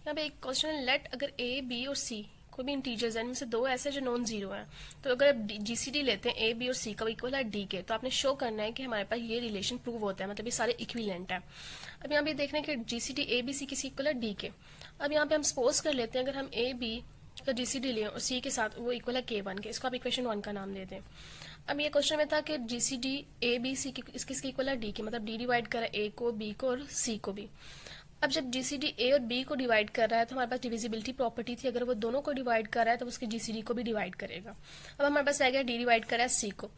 यहाँ पे एक क्वेश्चन है, लेट अगर ए बी और सी कोई भी इंटीजर्स हैं, इनमें से दो ऐसे जो नॉन जीरो हैं, तो अगर आप जीसीडी लेते हैं ए बी और सी का इक्वल है डी के, तो आपने शो करना है कि हमारे पास ये रिलेशन प्रूव होता है, मतलब ये सारे इक्विवेलेंट है। अब यहाँ पे देखना है कि जीसीडी ए बी सी किसी इक्वल है डी के। अब यहाँ पे हम सपोज कर लेते हैं अगर हम ए बी का जीसीडी लें और सी के साथ वो इक्वल है के वन के, इसको आप इक्वेशन वन का नाम दे दें। अब ये क्वेश्चन में था कि जीसीडी ए बी सी किसके इक्वल है डी के, मतलब डी डिवाइड कर रहा है ए को, बी को और सी को भी। अब जब जीसीडी ए और बी को डिवाइड कर रहा है तो हमारे पास डिविजिबिलिटी प्रॉपर्टी थी, अगर वो दोनों को डिवाइड कर रहा है तो उसके जीसीडी को भी डिवाइड करेगा। अब हमारे पास आ गया डी डिवाइड कर रहा है सी को,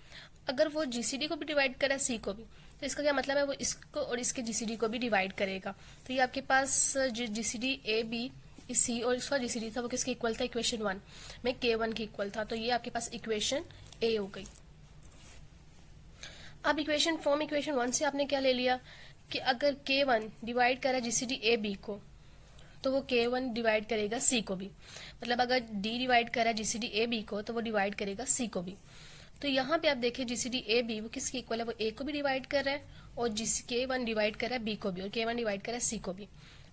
अगर वो जीसीडी को भी डिवाइड कर रहा है सी को भी, तो इसका क्या मतलब है, वो इसको और इसके जीसीडी को भी डिवाइड करेगा। तो ये आपके पास जीसीडी ए बी सी और इसका जीसीडी था वो किसके इक्वल था, इक्वेशन वन में के वन के इक्वल था। तो ये आपके पास इक्वेशन ए हो गई। अब इक्वेशन वन से आपने क्या ले लिया कि अगर के वन डिवाइड करा जीसीडी ए बी को, तो वो के वन डिवाइड करेगा सी को भी, मतलब अगर डी डिवाइड करा जीसीडी ए बी को तो वो डिवाइड करेगा सी को भी। तो यहाँ पे आप देखिए जीसीडी ए बी वो किसके इक्वल है, वो ए को भी डिवाइड कर रहा है और के वन डिवाइड कर रहा है बी को भी, और के वन डिवाइड कर रहा है सी को भी।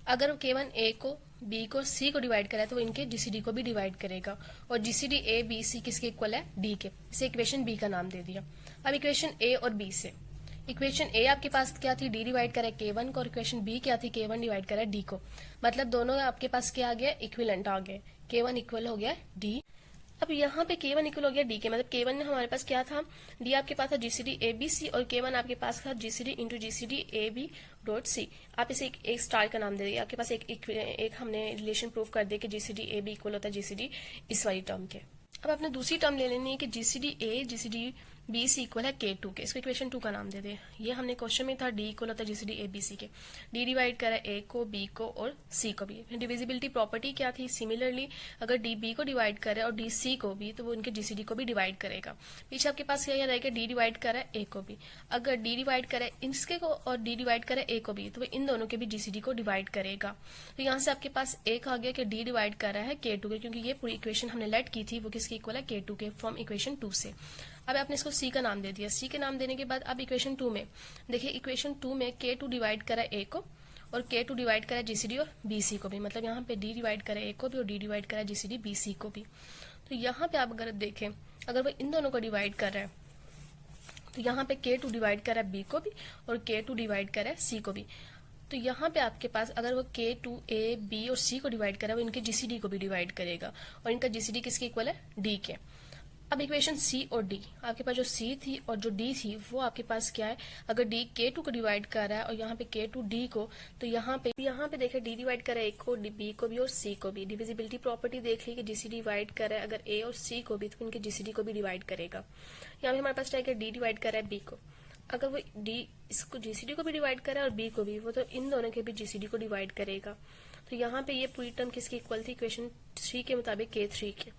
अगर वो के वन ए को, बी को, सी को डिवाइड करा है तो वो इनके जीसीडी को भी डिवाइड करेगा, और जीसीडी ए बी सी किसके इक्वल है, डी के। इसे इक्वेशन बी का नाम दे दिया। अब इक्वेशन ए और बी से, इक्वेशन ए आपके पास क्या थी, डी डिवाइड करा के वन को, और इक्वेशन बी क्या थी, के वन डिवाइड करा डी को। मतलब दोनों आपके पास क्या आ गया, इक्विवेलेंट आ गए, के वन इक्वल हो गया डी। अब यहाँ पे के वन इक्वल हो गया डी के, मतलब के वन हमारे पास क्या था, डी आपके पास था जीसीडी ए बी सी, और के वन आपके पास था GCD into GCD A B dot C. आप इसे एक स्टार का नाम दे दिए, आपके पास एक हमने रिलेशन प्रूव कर दिया कि जीसीडी ए बी इक्वल होता है जीसीडी इस वाली टर्म के। अब आपने दूसरी टर्म ले लेनी है कि जीसीडी ए जीसीडी बी सी इक्वल है के टू के, इसको इक्वेशन टू का नाम दे दे। ये हमने क्वेश्चन में था डी इक्वल होता है जीसीडी ए बी सी के, डी डिवाइड करा ए को, बी को और सी को भी। डिविजिबिलिटी प्रॉपर्टी क्या थी, सिमिलरली अगर डी बी को डिवाइड करे और डी सी को भी तो वो उनके जीसीडी को भी डिवाइड करेगा। पीछे आपके पास क्या रहेगा, डी डिवाइड करा ए को भी, अगर डी डिवाइड करे इसके को और डी डिवाइड करे ए को भी तो वो इन दोनों के भी जीसीडी को डिवाइड करेगा। तो यहाँ से आपके पास एक आ गया कि डी डिवाइड कर रहा है के टू के, क्योंकि ये पूरी इक्वेशन हमने लेट की थी वो किसकी इक्वल है, के टू के, फ्रॉम इक्वेशन टू से। अब आपने इसको सी का नाम दे दिया। सी के नाम देने के बाद अब इक्वेशन टू में देखिए, इक्वेशन टू में के टू डिवाइड करा ए को और के टू डिवाइड करा जीसीडी और बीसी को भी, मतलब यहाँ पे डी डिवाइड करा ए को भी और डी डिवाइड करा जीसीडी बीसी को भी। तो यहाँ पे आप अगर देखें, अगर वो इन दोनों को डिवाइड कर रहा है तो यहाँ पे के टू डिवाइड करा बी को भी और के टू डिवाइड करा सी को भी। तो यहाँ पे आपके पास अगर वो के टू ए बी और सी को डिवाइड करा, वो इनके जीसीडी को भी डिवाइड करेगा, और इनका जीसीडी किसके इक्वल है, डी के। अब इक्वेशन सी और डी, आपके पास जो सी थी और जो डी थी वो आपके पास क्या है, अगर डी के टू को डिवाइड कर रहा है और यहाँ पे के टू डी को, तो यहाँ पे देखिए डी डिवाइड कर रहा है ए को, बी को भी और सी को भी। डिविजिबिलिटी प्रॉपर्टी देख ली कि जीसीडी डिवाइड कर रहा है अगर ए और सी को भी तो इनके जीसीडी को भी डिवाइड करेगा। यहाँ पे हमारे पास क्या है, डी डिवाइड कर रहा है बी को, अगर वो डी इसको जीसीडी को भी डिवाइड कर रहा है और बी को भी, वो तो इन दोनों के भी जीसीडी को डिवाइड करेगा। तो यहाँ पे ये पूरी टर्म किसकी इक्वल थी, इक्वेशन थ्री के मुताबिक के थ्री के।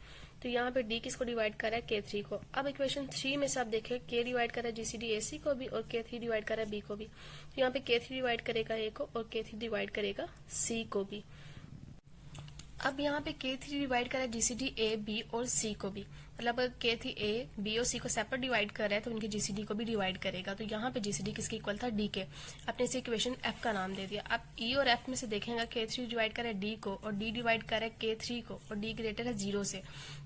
तो यहाँ पे डी किसको डिवाइड कर रहा है, के थ्री को। अब इक्वेशन थ्री में से आप देखें, के डिवाइड कर रहा है जीसीडी ए सी को भी और के थ्री डिवाइड कर रहा है बी को भी। तो यहाँ पे के थ्री डिवाइड करेगा ए को और के थ्री डिवाइड करेगा सी को भी। अब यहाँ पे के थ्री डिवाइड कर रहा है जीसीडी ए बी और सी को भी, मतलब अगर के थ्री ए बी और सी को सेपरेट डिवाइड कर रहा है तो उनके जीसीडी को भी डिवाइड करेगा। तो यहाँ पे जीसीडी किसके इक्वल था, डी के। आपने इसे इक्वेशन एफ का नाम दे दिया। अब ई और एफ में से देखेंगे, के थ्री डिवाइड कर रहा है डी को और डी डिवाइड कर रहा है के थ्री को और डी ग्रेटर है जीरो से,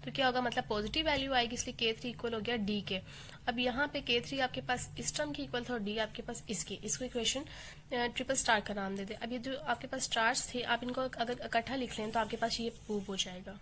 तो क्या होगा, मतलब पॉजिटिव वैल्यू आएगी, इसलिए के थ्री इक्वल हो गया डी के। अब यहाँ पे के थ्री आपके पास इस टर्म की इक्वल था और डी आपके पास इसकी, इसको इक्वेशन ट्रिपल स्टार का नाम दे दे। अब ये जो आपके पास स्टार्स थे आप इनको अगर इकट्ठा लिख लें तो आपके पास ये प्रूव हो जाएगा।